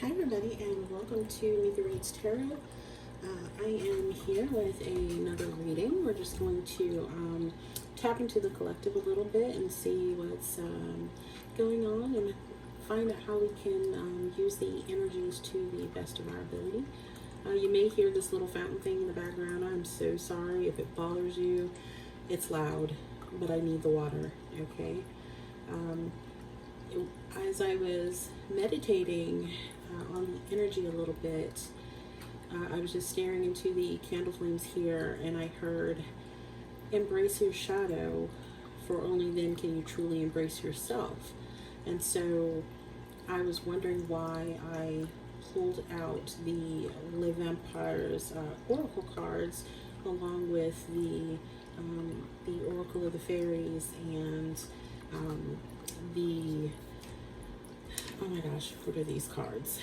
Hi everybody and welcome to Meet the Reads Tarot. I am here with another reading. We're just going to tap into the collective a little bit and see what's going on and find out how we can use the energies to the best of our ability. You may hear this little fountain thing in the background. I'm so sorry if it bothers you. It's loud, but I need the water, okay? As I was meditating on the energy a little bit, I was just staring into the candle flames here, and I heard, embrace your shadow, for only then can you truly embrace yourself. And so I was wondering why I pulled out the Le Vampire's oracle cards along with the Oracle of the Fairies and oh my gosh, what are these cards?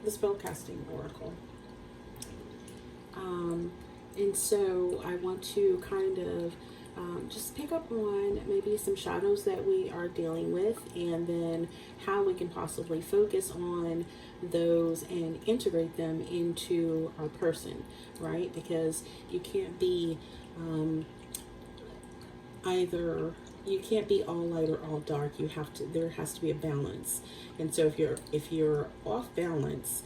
The Spellcasting Oracle. And so I want to kind of just pick up on maybe some shadows that we are dealing with, and then how we can possibly focus on those and integrate them into our person, right? Because you can't be you can't be all light or all dark. There has to be a balance. And so if you're off balance,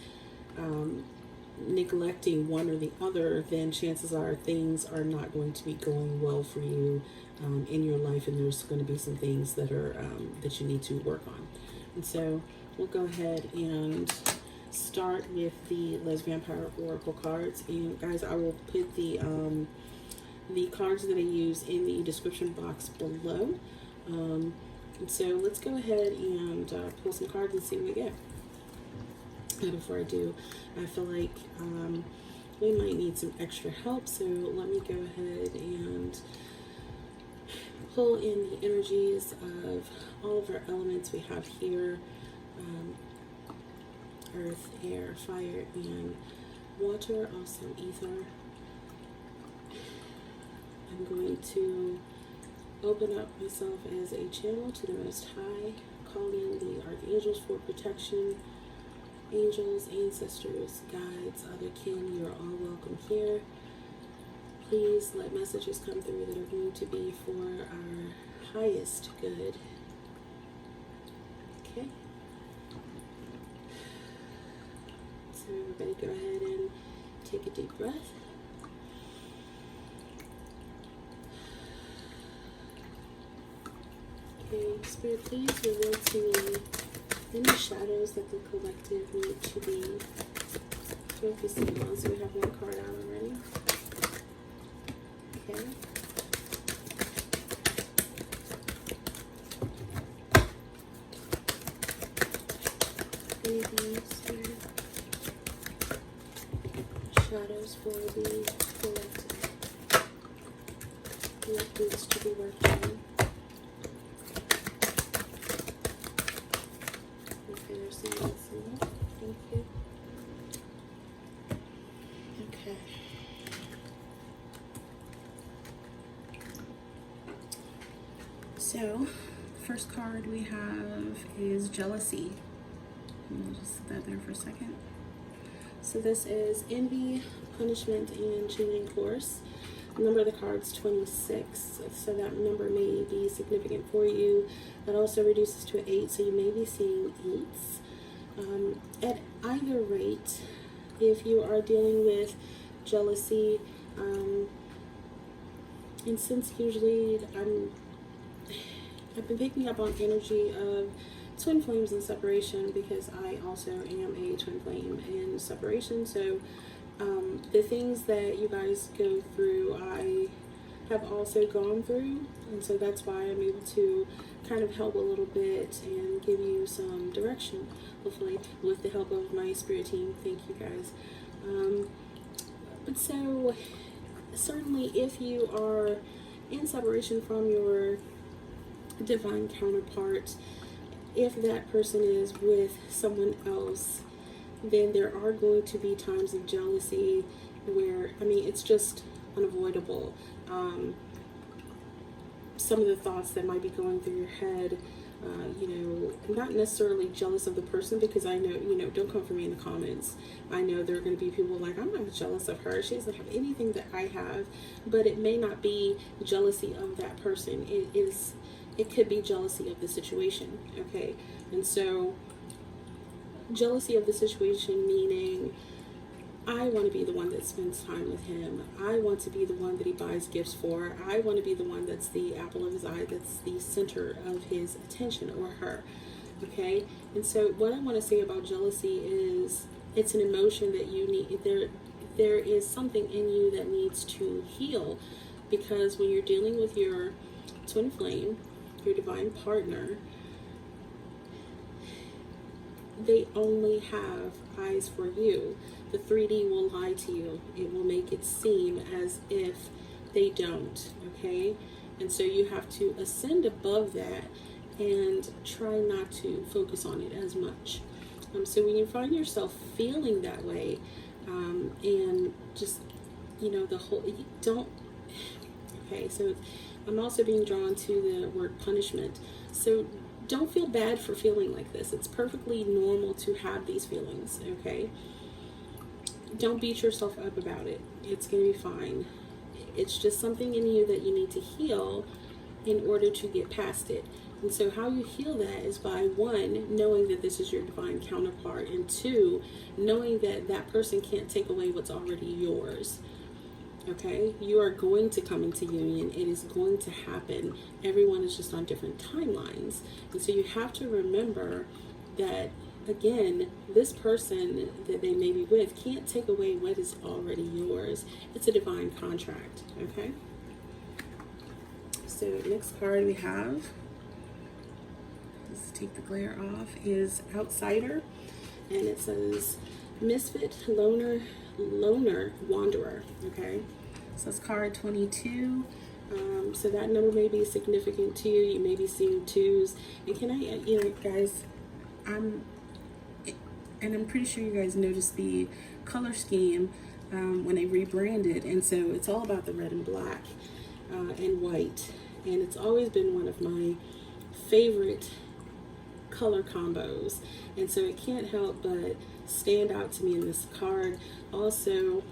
neglecting one or the other, then chances are things are not going to be going well for you in your life, and there's going to be some things that are that you need to work on. And so we'll go ahead and start with the Les Vampire Oracle cards. And guys, I will put the cards that I use in the description box below. And so let's go ahead and pull some cards and see what we get. And before I do, I feel like we might need some extra help, so let me go ahead and pull in the energies of all of our elements we have here: earth, air, fire, and water, also ether. I'm going to open up myself as a channel to the Most High, calling in the archangels for protection. Angels, ancestors, guides, other kin, you're all welcome here. Please let messages come through that are going to be for our highest good. Okay. So everybody go ahead and take a deep breath. Okay, Spirit, please reveal to me any shadows that the collective need to be focusing on. So we have one card out already. Okay. Maybe Spirit, shadows for the collective. What needs to be worked on? Thank you. Okay. So, first card we have is jealousy. I'll just set that there for a second. So this is envy, punishment, and changing course. The number of the card's 26, so that number may be significant for you. That also reduces to an 8, so you may be seeing 8s. At either rate, if you are dealing with jealousy, and since usually I've been picking up on energy of twin flames in separation, because I also am a twin flame in separation. So the things that you guys go through, I have also gone through, and so that's why I'm able to kind of help a little bit and give you some direction, hopefully with the help of my spirit team. Thank you guys. But so certainly if you are in separation from your divine counterpart, if that person is with someone else, then there are going to be times of jealousy where, I mean, it's just unavoidable. Some of the thoughts that might be going through your head not necessarily jealous of the person, because I know, don't come for me in the comments. I know there are going to be people like, I'm not jealous of her. She doesn't have anything that I have. But it may not be jealousy of that person. It could be jealousy of the situation. Okay. And so jealousy of the situation, meaning I want to be the one that spends time with him. I want to be the one that he buys gifts for. I want to be the one that's the apple of his eye, that's the center of his attention, or her. Okay? And so what I want to say about jealousy is it's an emotion that you need. There is something in you that needs to heal, because when you're dealing with your twin flame, your divine partner, they only have eyes for you. The 3D will lie to you. It will make it seem as if they don't, okay? And so you have to ascend above that and try not to focus on it as much. So when you find yourself feeling that way, and just, the whole, okay, so I'm also being drawn to the word punishment. So don't feel bad for feeling like this. It's perfectly normal to have these feelings, okay? Don't beat yourself up about it. It's going to be fine. It's just something in you that you need to heal in order to get past it. And so how you heal that is by, 1, knowing that this is your divine counterpart, and 2, knowing that that person can't take away what's already yours. Okay? You are going to come into union. It is going to happen. Everyone is just on different timelines. And so you have to remember that, again, this person that they may be with can't take away what is already yours. It's a divine contract. Okay? So next card we have, let's take the glare off, is Outsider. And it says Misfit, Loner, Wanderer. Okay? So it's card 22. So that number may be significant to you. You may be seeing 2s. And can I, guys, I'm pretty sure you guys noticed the color scheme when they rebranded. And so it's all about the red and black and white. And it's always been one of my favorite color combos. And so it can't help but stand out to me in this card. Also,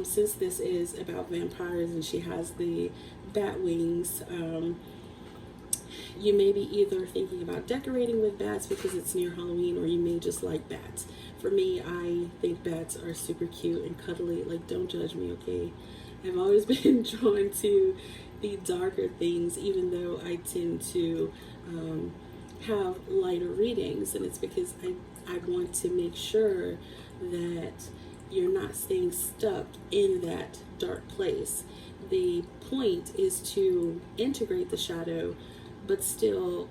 since this is about vampires and she has the bat wings, you may be either thinking about decorating with bats because it's near Halloween, or you may just like bats. For me, I think bats are super cute and cuddly. Like, don't judge me, okay? I've always been drawn to the darker things, even though I tend to have lighter readings, and it's because I want to make sure that you're not staying stuck in that dark place. The point is to integrate the shadow, but still,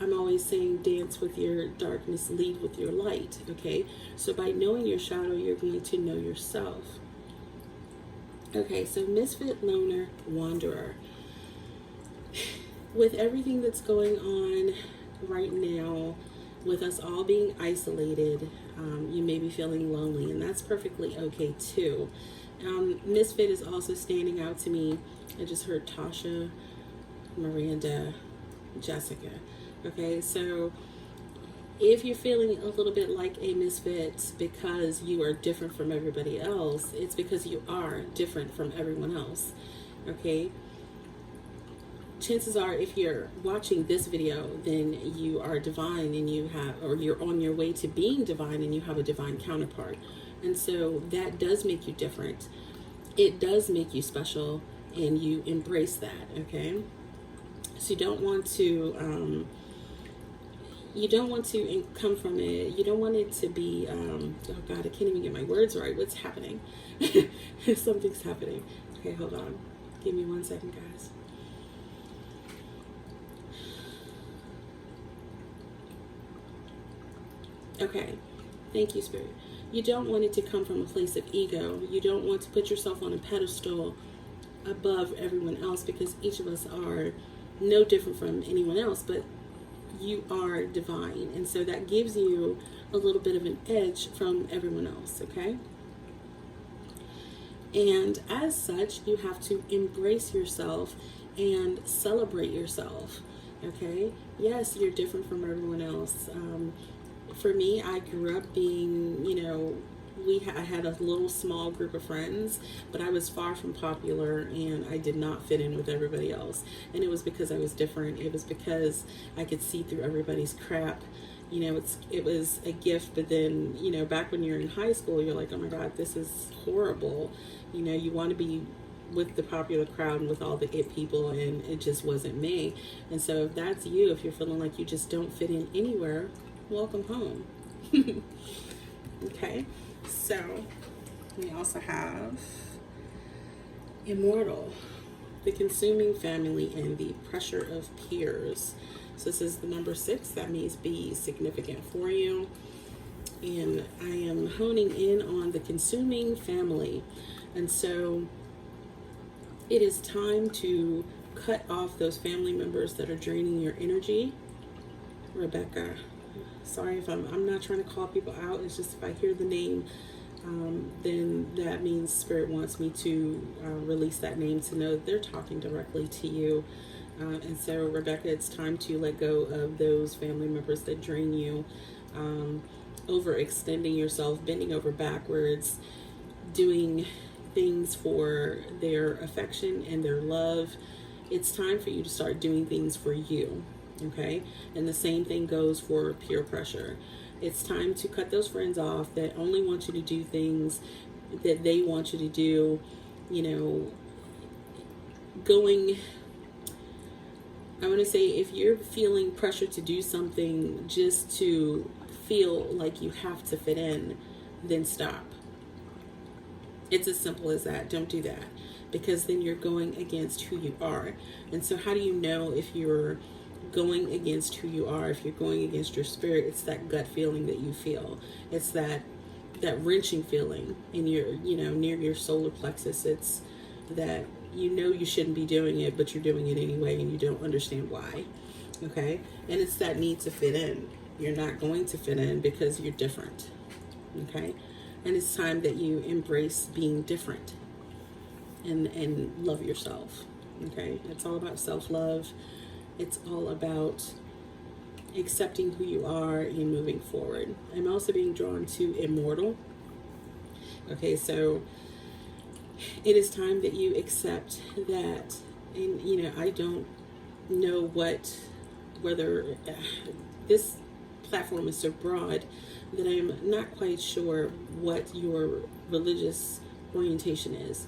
I'm always saying, dance with your darkness, lead with your light, okay? So by knowing your shadow, you're going to know yourself. Okay, so Misfit, Loner, Wanderer. With everything that's going on right now, with us all being isolated, you may be feeling lonely, and that's perfectly okay too. Misfit is also standing out to me. I just heard Tasha, Miranda, Jessica. Okay, so if you're feeling a little bit like a misfit because you are different from everybody else, it's because you are different from everyone else. Okay, chances are, if you're watching this video, then you are divine, and you have, or you're on your way to being divine, and you have a divine counterpart. And so that does make you different. It does make you special, and you embrace that, okay? So you don't want to come from it. You don't want it to be, oh God, I can't even get my words right. What's happening? Something's happening. Okay, hold on. Give me 1 second, guys. Okay, thank you, Spirit. You don't want it to come from a place of ego. You don't want to put yourself on a pedestal above everyone else, because each of us are no different from anyone else, but you are divine. And so that gives you a little bit of an edge from everyone else, okay? And as such, you have to embrace yourself and celebrate yourself, okay? Yes, you're different from everyone else. For me, I grew up being, I had a little small group of friends, but I was far from popular and I did not fit in with everybody else. And it was because I was different. It was because I could see through everybody's crap. It was a gift, but then, back when you're in high school, you're like, oh my God, this is horrible. You want to be with the popular crowd and with all the it people, and it just wasn't me. And so if that's you, if you're feeling like you just don't fit in anywhere, welcome home. Okay, so we also have Immortal, the consuming family and the pressure of peers. So this is the number 6. That means be significant for you. And I am honing in on the consuming family. And so it is time to cut off those family members that are draining your energy. Rebecca, sorry if I'm not trying to call people out. It's just if I hear the name, then that means Spirit wants me to release that name to know that they're talking directly to you. And so, Rebecca, it's time to let go of those family members that drain you, overextending yourself, bending over backwards, doing things for their affection and their love. It's time for you to start doing things for you, okay? And the same thing goes for peer pressure. It's time to cut those friends off that only want you to do things that they want you to do, I want to say, if you're feeling pressure to do something just to feel like you have to fit in, then stop. It's as simple as that. Don't do that, because then you're going against who you are. And so how do you know if you're going against who you are, if you're going against your spirit? It's that gut feeling that you feel. It's that wrenching feeling in your, near your solar plexus. It's that you shouldn't be doing it, but you're doing it anyway, and you don't understand why. Okay? And it's that need to fit in. You're not going to fit in because you're different. Okay? And it's time that you embrace being different and love yourself. Okay? It's all about self-love. It's all about accepting who you are and moving forward. I'm also being drawn to Immortal. Okay, so it is time that you accept that, and I don't know whether this platform is so broad that I'm not quite sure what your religious orientation is.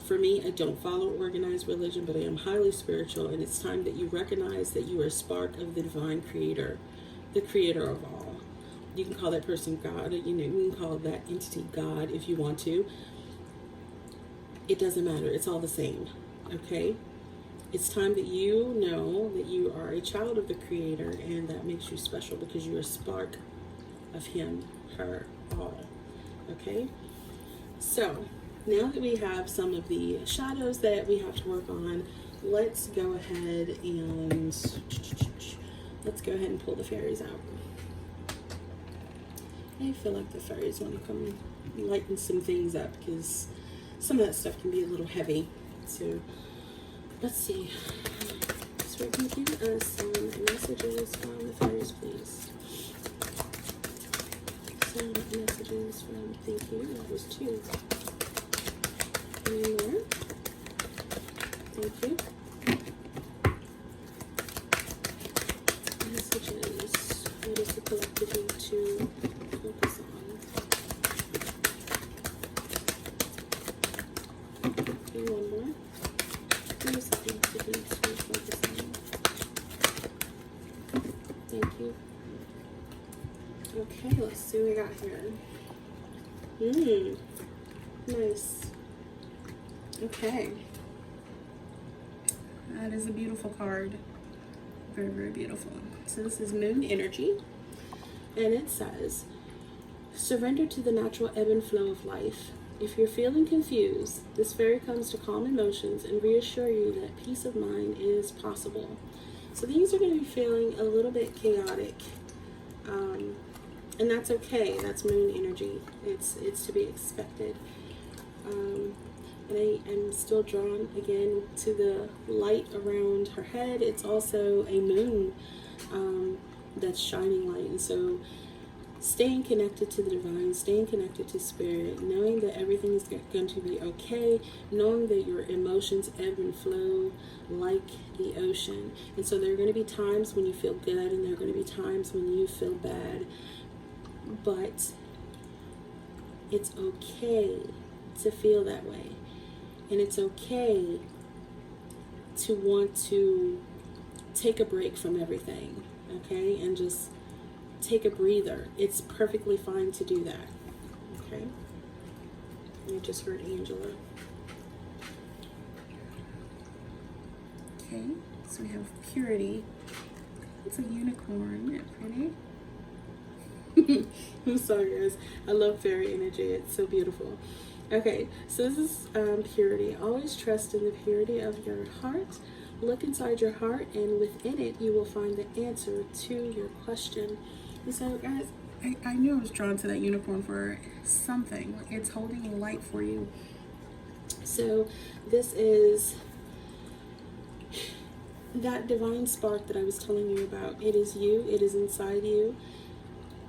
For me, I don't follow organized religion, but I am highly spiritual, and it's time that you recognize that you are a spark of the divine creator, the creator of all. You can call that person God, or you can call that entity God if you want to. It doesn't matter. It's all the same. Okay? It's time that you know that you are a child of the Creator, and that makes you special because you're a spark of Him, her, all. Okay? So, now that we have some of the shadows that we have to work on, let's go ahead and pull the fairies out. I feel like the fairies want to come lighten some things up because some of that stuff can be a little heavy. So let's see. So can you give us some messages from the fairies, please? Some messages from, thank you. That was 2. Any more? Thank you. Messages. What is the collective need to focus on? Okay, one more. What is the collective need to focus on? Thank you. Okay, let's see what we got here. Nice. Okay. That is a beautiful card. Very, very beautiful. So this is Moon Energy. And it says, surrender to the natural ebb and flow of life. If you're feeling confused, this fairy comes to calm emotions and reassure you that peace of mind is possible. So these are going to be feeling a little bit chaotic. And that's okay. That's Moon Energy. It's to be expected. And I'm still drawn again to the light around her head. It's also a moon that's shining light. And so staying connected to the divine, staying connected to spirit, knowing that everything is going to be okay, knowing that your emotions ebb and flow like the ocean. And so there are going to be times when you feel good, and there are going to be times when you feel bad, but it's okay to feel that way. And it's okay to want to take a break from everything, okay, and just take a breather. It's perfectly fine to do that, okay? You just heard Angela. Okay, so we have purity. It's a unicorn. Isn't it pretty? I'm sorry, guys. I love fairy energy. It's so beautiful. Okay, so this is purity. Always trust in the purity of your heart. Look inside your heart, and within it, you will find the answer to your question. And so, guys, I knew I was drawn to that unicorn for something. It's holding a light for you. So this is that divine spark that I was telling you about. It is you. It is inside you.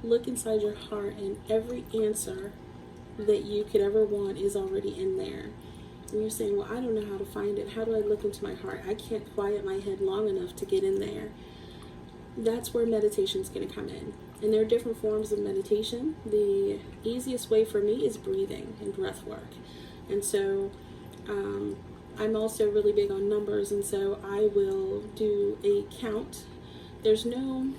Look inside your heart, and every answer that you could ever want is already in there. And you're saying, well, I don't know how to find it. How do I look into my heart? I can't quiet my head long enough to get in there. That's where meditation is going to come in. And there are different forms of meditation. The easiest way for me is breathing and breath work. And so I'm also really big on numbers, and so I will do a count. There's no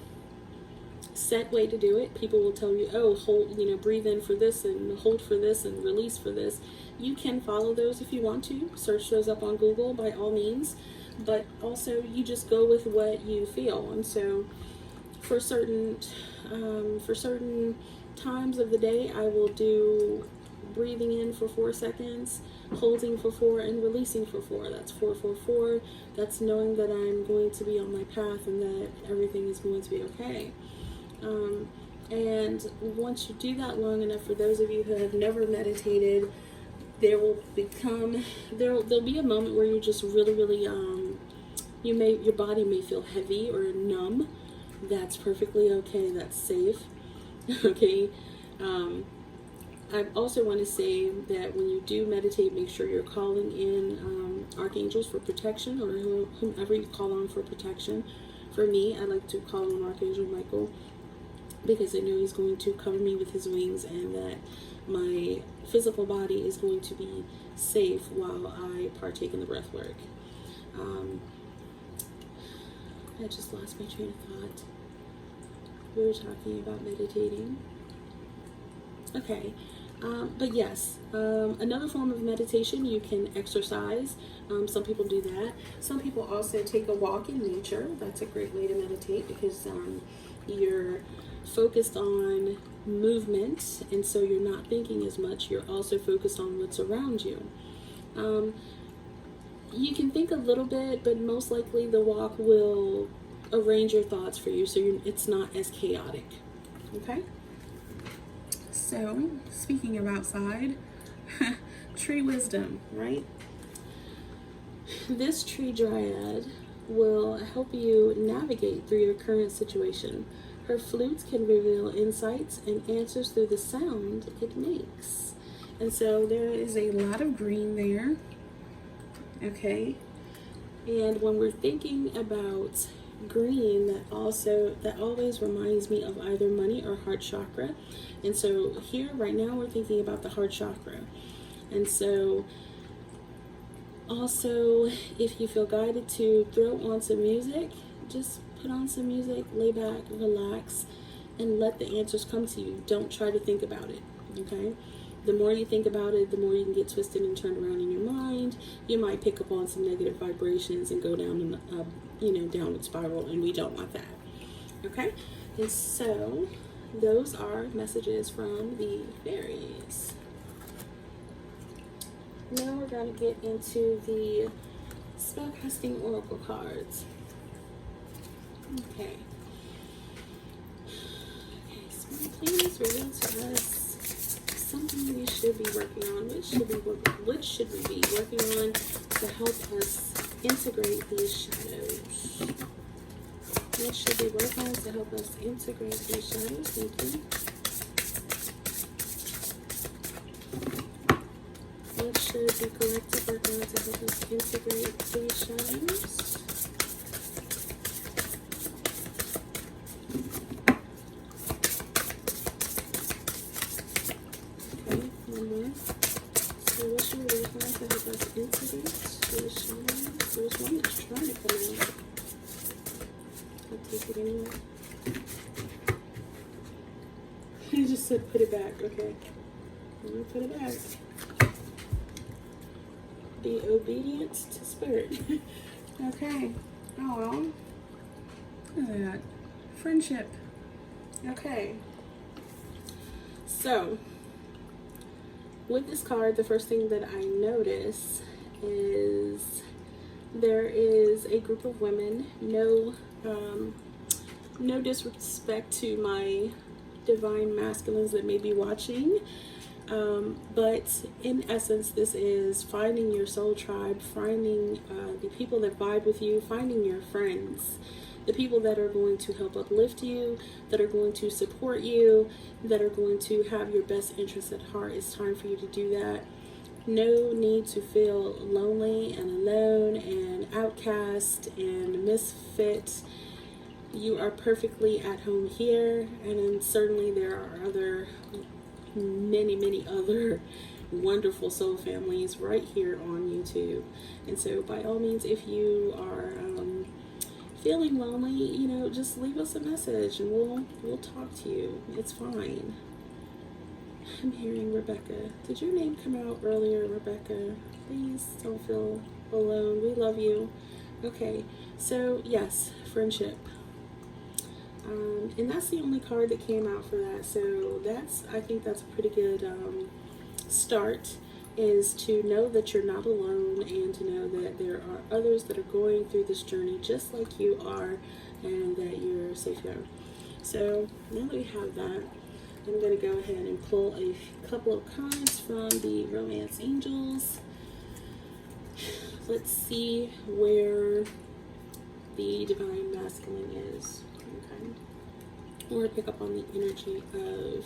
set way to do it. People will tell you, oh, hold, breathe in for this and hold for this and release for this. You can follow those if you want to. Search those up on Google by all means. But also you just go with what you feel. And so for certain times of the day, I will do breathing in for 4 seconds, holding for 4, and releasing for 4. That's 4, 4, 4. That's knowing that I'm going to be on my path and that everything is going to be okay. And once you do that long enough, for those of you who have never meditated, there'll be a moment where you're just really your body may feel heavy or numb. That's perfectly okay. That's safe. Okay. I also want to say that when you do meditate, make sure you're calling in archangels for protection, or whomever you call on for protection. For me, I like to call on Archangel Michael, because I know he's going to cover me with his wings, and that my physical body is going to be safe while I partake in the breath work. I just lost my train of thought. We were talking about meditating. Okay, but yes, another form of meditation, you can exercise. Some people do that. Some people also take a walk in nature. That's a great way to meditate, because you're focused on movement, and so you're not thinking as much. You're also focused on what's around you. You can think a little bit, but most likely the walk will arrange your thoughts for you, so it's not as chaotic. Okay? So, speaking of outside, tree wisdom, right? This tree dryad will help you navigate through your current situation. Her flutes can reveal insights and answers through the sound it makes. And so there is a lot of green there. Okay? And when we're thinking about green, that always reminds me of either money or heart chakra. And so here right now we're thinking about the heart chakra. And so also, if you feel guided to throw on some music, just put on some music, lay back, relax, and let the answers come to you. Don't try to think about it, okay? The more you think about it, the more you can get twisted and turned around in your mind. You might pick up on some negative vibrations and go down downward spiral, and we don't want that, okay? And so those are messages from the fairies. Now we're going to get into the spellcasting oracle cards. Okay. So please reveal to us something we should be working on. What should we be working on to help us integrate these shadows? What should we work on to help us integrate these shadows? Thank you. What should the collective work on to help us integrate these shadows? Okay, one more. So what should we work on to help us integrate these shadows? There's one that's trying to come out. I'll take it anyway. He just said put it back. Okay. Let me put it back. Be obedient to spirit. Okay. Oh well. Look at that. Friendship. Okay. So, with this card, the first thing that I notice is there is a group of women. No disrespect to my divine masculines that may be watching, but in essence, this is finding your soul tribe, finding the people that vibe with you, finding your friends, the people that are going to help uplift you, that are going to support you, that are going to have your best interests at heart. It's time for you to do that. No need to feel lonely and alone and outcast and misfit. You are perfectly at home here, and then certainly there are many other wonderful soul families right here on YouTube. And so by all means, if you are feeling lonely, you know, just leave us a message and we'll talk to you. It's fine. I'm hearing Rebecca. Did your name come out earlier, Rebecca? Please don't feel alone. We love you. Okay, so yes, friendship. And that's the only card that came out for that. So I think that's a pretty good start, is to know that you're not alone and to know that there are others that are going through this journey just like you are, and that you're safe here. So now that we have that, I'm going to go ahead and pull a couple of cards from the Romance Angels. Let's see where the Divine Masculine is. Okay. Or pick up on the energy of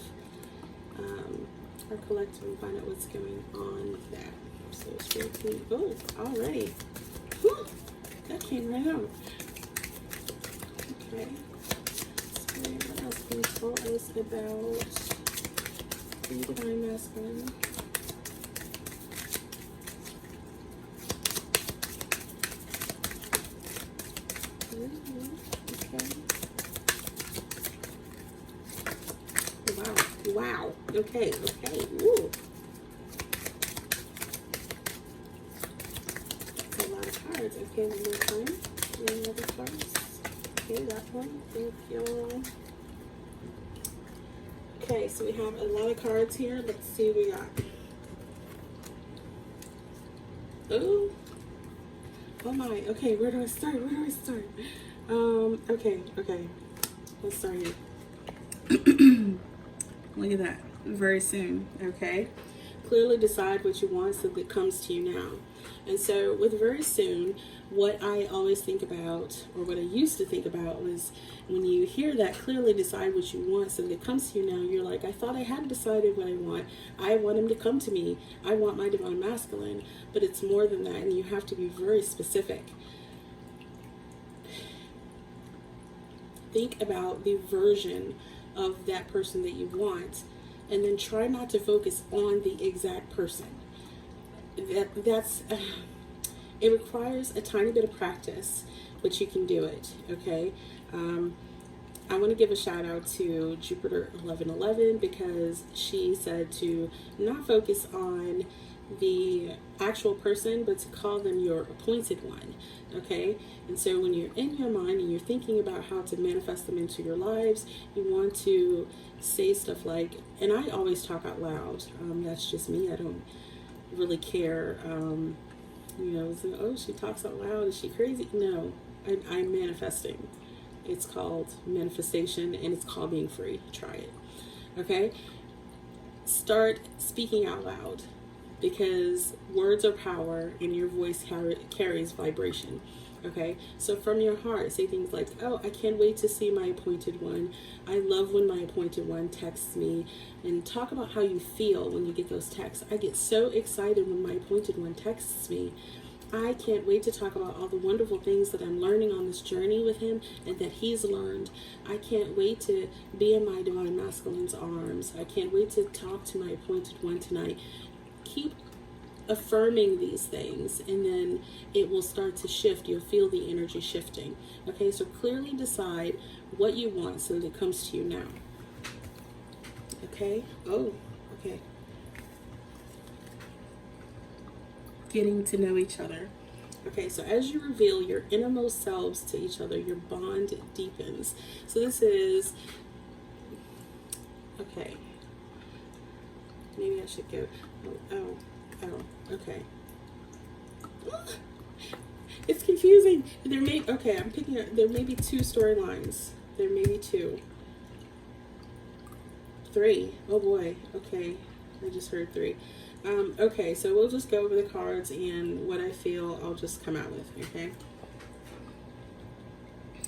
our collective and find out what's going on with that. So it's really clean. Oh, already. Whew, that came right out. Okay. So what else can you tell us about the Divine Masculine? Okay. Wow. Okay. Ooh. That's a lot of cards. Okay, one more time. Any other cards? Okay, that one. Thank you. Okay, so we have a lot of cards here. Let's see what we got. Oh my. Okay, where do I start? Okay. Let's start here. Look at that. Very soon. Okay. Clearly decide what you want so that it comes to you now. And so with very soon, what I always think about, or what I used to think about, was when you hear that clearly decide what you want so that it comes to you now, you're like, I thought I had decided what I want. I want him to come to me. I want my Divine Masculine. But it's more than that, and you have to be very specific. Think about the version of that person that you want, and then try not to focus on the exact person. It requires a tiny bit of practice, but you can do it. Okay. I want to give a shout out to Jupiter 1111, because she said to not focus on the actual person, but to call them your appointed one. Okay. And so when you're in your mind and you're thinking about how to manifest them into your lives, you want to say stuff like, and I always talk out loud. That's just me. I don't really care. Oh, she talks out loud. Is she crazy? No, I'm manifesting. It's called manifestation, and it's called being free. Try it. Okay. Start speaking out loud, because words are power and your voice carries vibration. Okay, so from your heart, say things like, oh, I can't wait to see my appointed one. I love when my appointed one texts me. And talk about how you feel when you get those texts. I get so excited when my appointed one texts me. I can't wait to talk about all the wonderful things that I'm learning on this journey with him and that he's learned. I can't wait to be in my divine masculine's arms. I can't wait to talk to my appointed one tonight. Keep affirming these things, and then it will start to shift. You'll feel the energy shifting. Okay, so clearly decide what you want so that it comes to you now. Okay, oh, okay. Getting to know each other. Okay, so as you reveal your innermost selves to each other, your bond deepens. So this is, okay, maybe I should go, oh, okay. It's confusing. I'm picking up, there may be 2 storylines. There may be 2. 3. Oh boy, okay. I just heard 3. Okay, so we'll just go over the cards, and what I feel I'll just come out with, okay?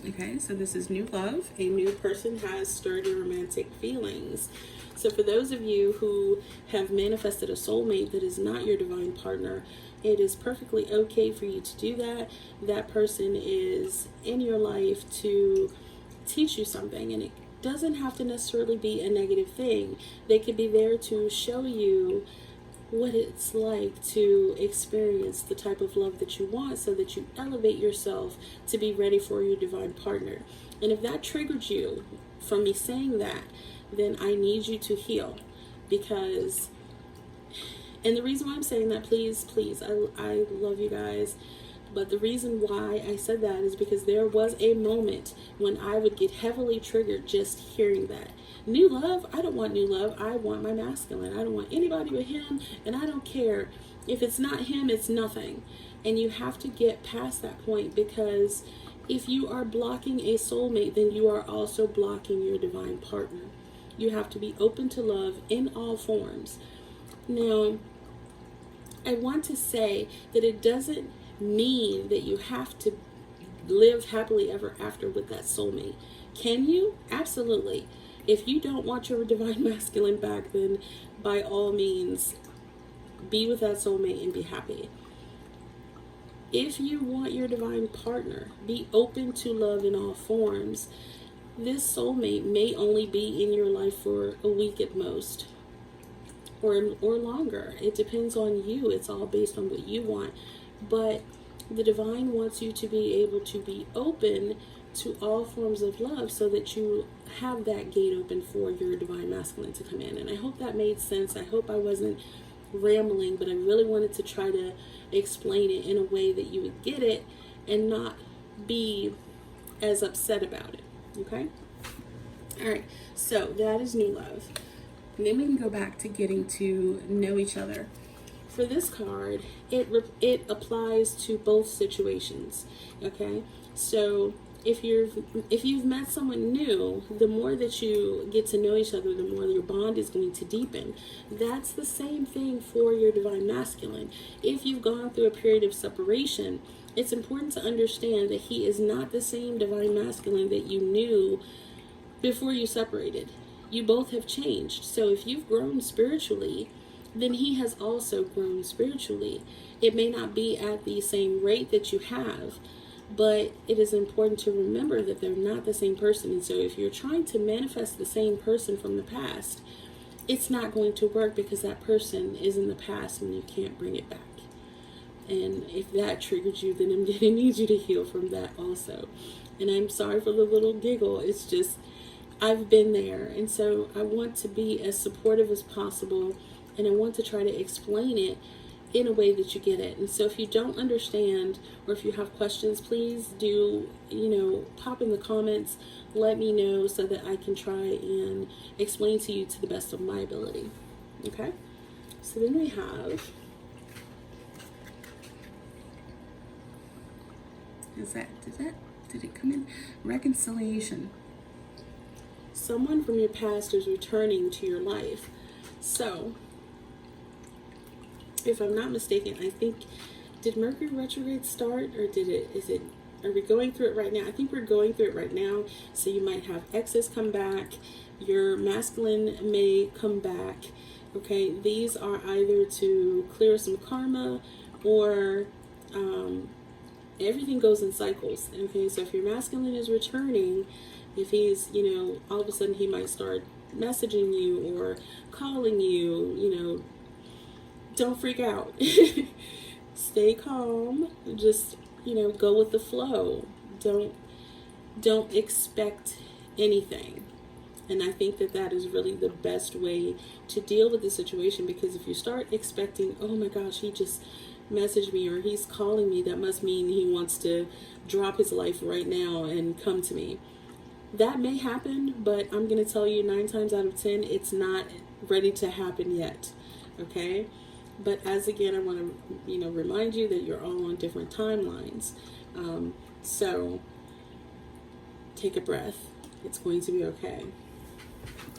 Okay, so this is new love. A new person has stirred your romantic feelings. So for those of you who have manifested a soulmate that is not your divine partner, it is perfectly okay for you to do that. That person is in your life to teach you something, and it doesn't have to necessarily be a negative thing. They could be there to show you what it's like to experience the type of love that you want, so that you elevate yourself to be ready for your divine partner. And if that triggered you from me saying that, then I need you to heal. Because, and the reason why I'm saying that, please, I love you guys, but the reason why I said that is because there was a moment when I would get heavily triggered just hearing that. New love? I don't want new love. I want my masculine. I don't want anybody but him, and I don't care. If it's not him, it's nothing. And you have to get past that point, because if you are blocking a soulmate, then you are also blocking your divine partner. You have to be open to love in all forms. Now, I want to say that it doesn't mean that you have to live happily ever after with that soulmate. Can you? Absolutely. If you don't want your divine masculine back, then by all means, be with that soulmate and be happy. If you want your divine partner, be open to love in all forms. This soulmate may only be in your life for a week at most, or longer. It depends on you. It's all based on what you want. But the divine wants you to be able to be open to all forms of love, so that you have that gate open for your divine masculine to come in. And I hope that made sense. I hope I wasn't rambling, but I really wanted to try to explain it in a way that you would get it and not be as upset about it. Okay? All right, so that is new love. And then we can go back to getting to know each other. For this card, it applies to both situations. Okay? So if you've met someone new, the more that you get to know each other, the more your bond is going to deepen. That's the same thing for your divine masculine. If you've gone through a period of separation, it's important to understand that he is not the same divine masculine that you knew before you separated. You both have changed. So if you've grown spiritually, then he has also grown spiritually. It may not be at the same rate that you have, but it is important to remember that they're not the same person. And so if you're trying to manifest the same person from the past, it's not going to work, because that person is in the past and you can't bring it back. And if that triggered you, then I'm going to need you to heal from that also. And I'm sorry for the little giggle. It's just, I've been there. And so I want to be as supportive as possible, and I want to try to explain it in a way that you get it. And so if you don't understand, or if you have questions, please do, pop in the comments, let me know, so that I can try and explain to you to the best of my ability. Okay? So then we have, did it come in? Reconciliation. Someone from your past is returning to your life. So, if I'm not mistaken, I think, did Mercury Retrograde start, or is it Are we going through it right now? I think we're going through it right now. So you might have exes come back. Your masculine may come back. Okay, these are either to clear some karma or everything goes in cycles. Okay, so if your masculine is returning, if he's, all of a sudden he might start messaging you or calling you, don't freak out. Stay calm. Just, go with the flow. Don't expect anything. And I think that is really the best way to deal with the situation, because if you start expecting, oh my gosh, he just messaged me or he's calling me, that must mean he wants to drop his life right now and come to me. That may happen, but I'm going to tell you 9 times out of 10, it's not ready to happen yet. Okay? But as again, I want to, remind you that you're all on different timelines. So take a breath. It's going to be okay.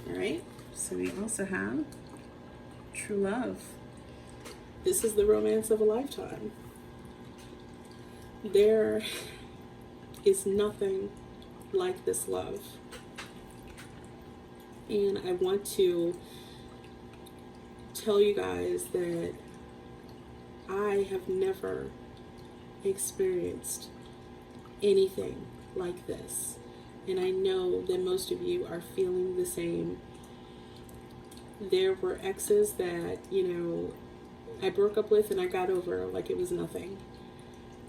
All right. So we also have true love. This is the romance of a lifetime. There is nothing like this love. And I want to tell you guys that I have never experienced anything like this. And I know that most of you are feeling the same. There were exes that, I broke up with and I got over like it was nothing.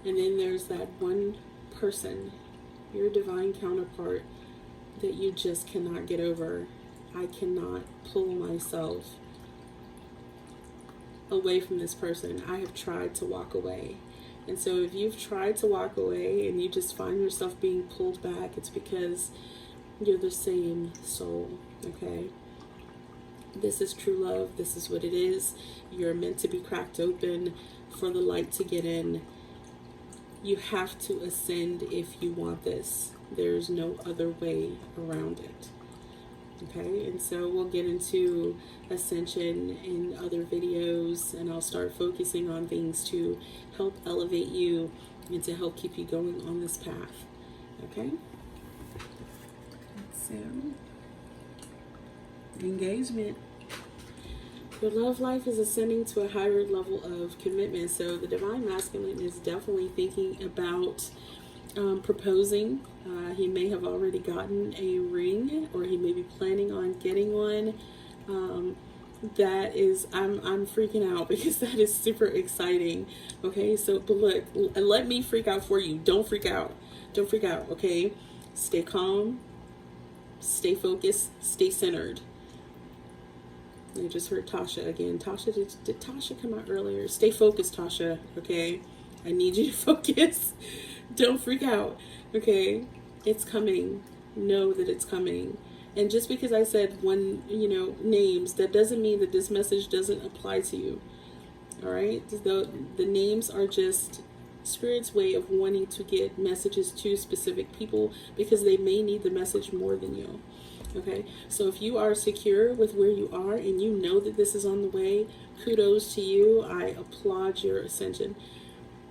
And then there's that one person, your divine counterpart, that you just cannot get over. I cannot pull myself away from this person. I have tried to walk away. And so if you've tried to walk away and you just find yourself being pulled back, it's because you're the same soul, okay? This is true love. This is what it is. You're meant to be cracked open for the light to get in. You have to ascend if you want this. There's no other way around it. Okay, and so we'll get into ascension in other videos, and I'll start focusing on things to help elevate you and to help keep you going on this path. Okay, so engagement. Your love life is ascending to a higher level of commitment. So the divine masculine is definitely thinking about proposing. He may have already gotten a ring, or he may be planning on getting one. That is, I'm freaking out because that is super exciting. Okay, so but look, let me freak out for you. Don't freak out. Don't freak out. Okay, stay calm, stay focused, stay centered. I just heard Tasha again. Tasha, did Tasha come out earlier? Stay focused, Tasha. Okay, I need you to focus. Don't freak out. Okay, it's coming. Know that it's coming. And just because I said one, names, that doesn't mean that this message doesn't apply to you. All right, the names are just Spirit's way of wanting to get messages to specific people, because they may need the message more than you. Okay, so if you are secure with where you are and you know that this is on the way, kudos to you. I applaud your ascension.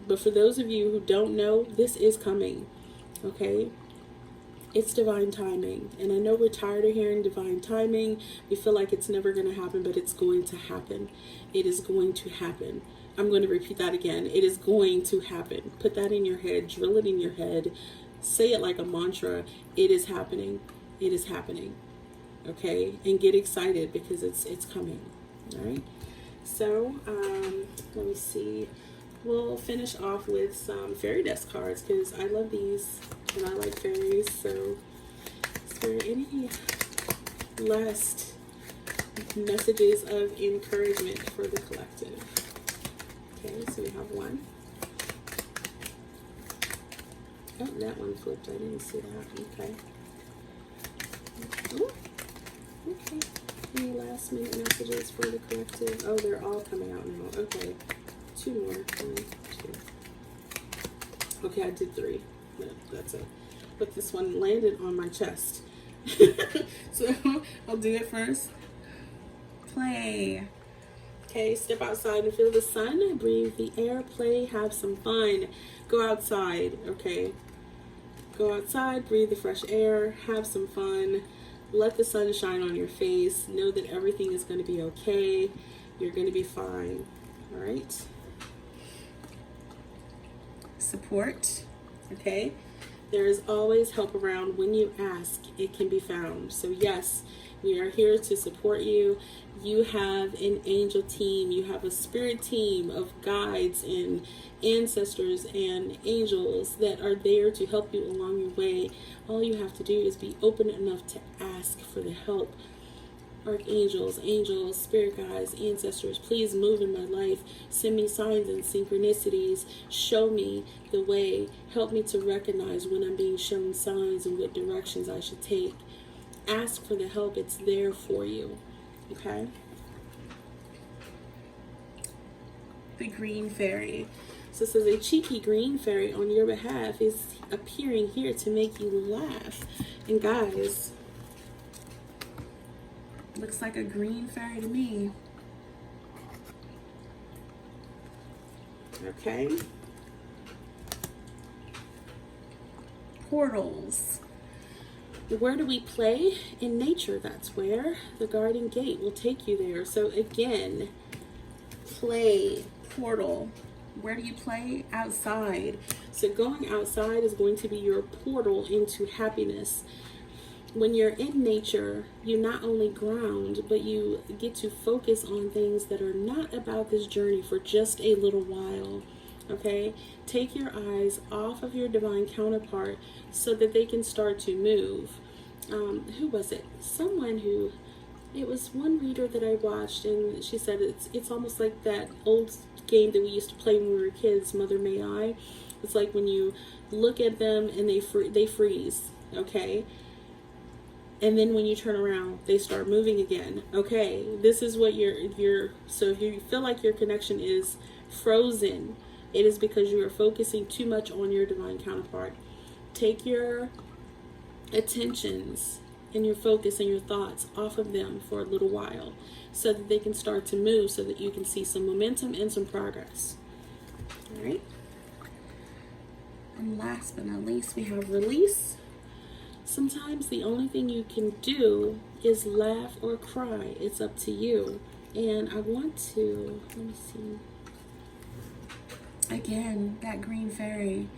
But for those of you who don't know, this is coming. Okay, it's divine timing. And I know we're tired of hearing divine timing. We feel like it's never going to happen, but it's going to happen. It is going to happen. I'm going to repeat that again. It is going to happen. Put that in your head. Drill it in your head. Say it like a mantra. It is happening. It is happening. Okay, and get excited because it's coming. All right, so let me see. We'll finish off with some fairy desk cards because I love these and I like fairies. So is there any last messages of encouragement for the collective? Okay, so we have one. Oh, that one flipped. I didn't see that. Okay. Ooh, okay. Any last minute messages for the collective? Oh, they're all coming out now. Okay. 2 more. 1, 2. Okay, I did 3. No, that's it. But this one landed on my chest. So I'll do it first. Play. Okay, step outside and feel the sun. Breathe the air. Play. Have some fun. Go outside. Okay. Go outside, breathe the fresh air, have some fun, let the sun shine on your face. Know that everything is going to be okay. You're going to be fine. All right. Support. Okay. There is always help around. When you ask, it can be found. So yes, we are here to support you. You have an angel team. You have a spirit team of guides and ancestors and angels that are there to help you along your way. All you have to do is be open enough to ask for the help. Archangels, angels, spirit guides, ancestors, please move in my life. Send me signs and synchronicities. Show me the way. Help me to recognize when I'm being shown signs and what directions I should take. Ask for the help. It's there for you. Okay? The green fairy. So it says a cheeky green fairy on your behalf is appearing here to make you laugh. And guys, looks like a green fairy to me. Okay. Portals. Where do we play? In nature, that's where. The garden gate will take you there. So again, play, portal. Where do you play? Outside. So going outside is going to be your portal into happiness. When you're in nature, you not only ground, but you get to focus on things that are not about this journey for just a little while. Okay? Take your eyes off of your divine counterpart so that they can start to move. Who was it? It was one reader that I watched, and she said it's almost like that old game that we used to play when we were kids, Mother May I. It's like when you look at them and they freeze, okay? And then when you turn around, they start moving again. Okay, this is what so if you feel like your connection is frozen, it is because you are focusing too much on your divine counterpart. Take your attentions and your focus and your thoughts off of them for a little while so that they can start to move, so that you can see some momentum and some progress. All right. And last but not least, we have release. Sometimes the only thing you can do is laugh or cry. It's up to you. And I want to, let me see. Again, that green fairy.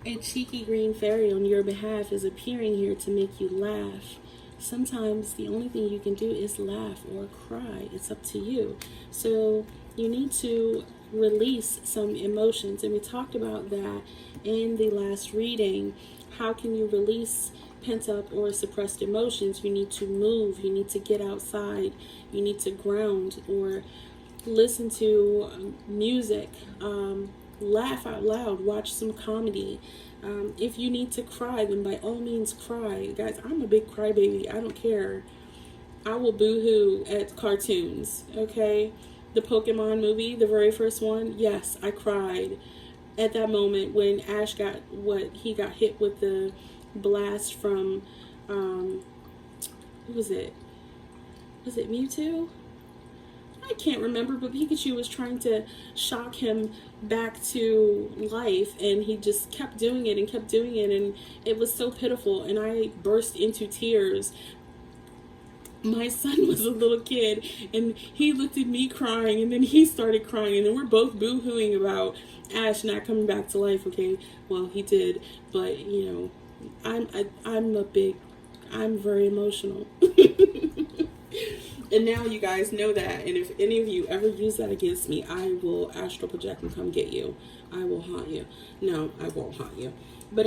A cheeky green fairy on your behalf is appearing here to make you laugh. Sometimes the only thing you can do is laugh or cry. It's up to you. So you need to release some emotions. And we talked about that in the last reading. How can you release pent up or suppressed emotions? You need to move. You need to get outside. You need to ground or listen to music. Laugh out loud. Watch some comedy. If you need to cry, then by all means cry. Guys, I'm a big crybaby. I don't care. I will boo-hoo at cartoons, okay? The Pokemon movie, the very first one, yes, I cried at that moment when Ash got hit with the blast from, who was it? Was it Mewtwo? I can't remember, but Pikachu was trying to shock him back to life, and he just kept doing it, and it was so pitiful, and I burst into tears. My son was a little kid, and he looked at me crying, and then he started crying, and then we're both boo-hooing about Ash not coming back to life. Okay, well, he did, but you know, I'm very emotional. And now you guys know that, and if any of you ever use that against me, I will astral project and come get you. I will haunt you. No, I won't haunt you. But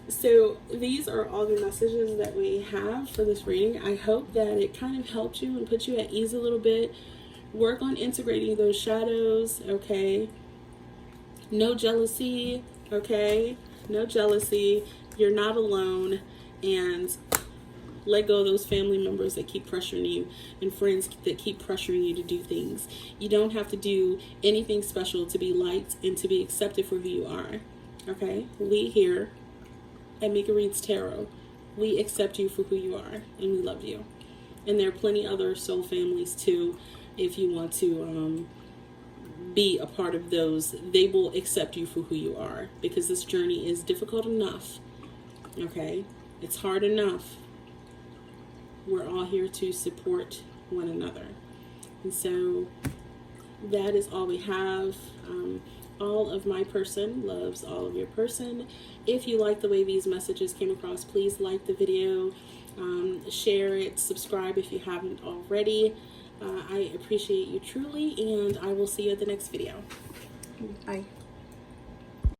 so these are all the messages that we have for this reading. I hope that it kind of helped you and put you at ease a little bit. Work on integrating those shadows, okay? No jealousy, okay? No jealousy. You're not alone, and let go of those family members that keep pressuring you and friends that keep pressuring you to do things. You don't have to do anything special to be liked and to be accepted for who you are. Okay? We here at Mika Reads Tarot, we accept you for who you are, and we love you. And there are plenty other soul families too. If you want to be a part of those, they will accept you for who you are, because this journey is difficult enough Okay? It's hard enough. We're all here to support one another. And so that is all we have. All of my person loves all of your person. If you like the way these messages came across, please like the video, share it, subscribe if you haven't already. I appreciate you truly, and I will see you at the next video. Bye.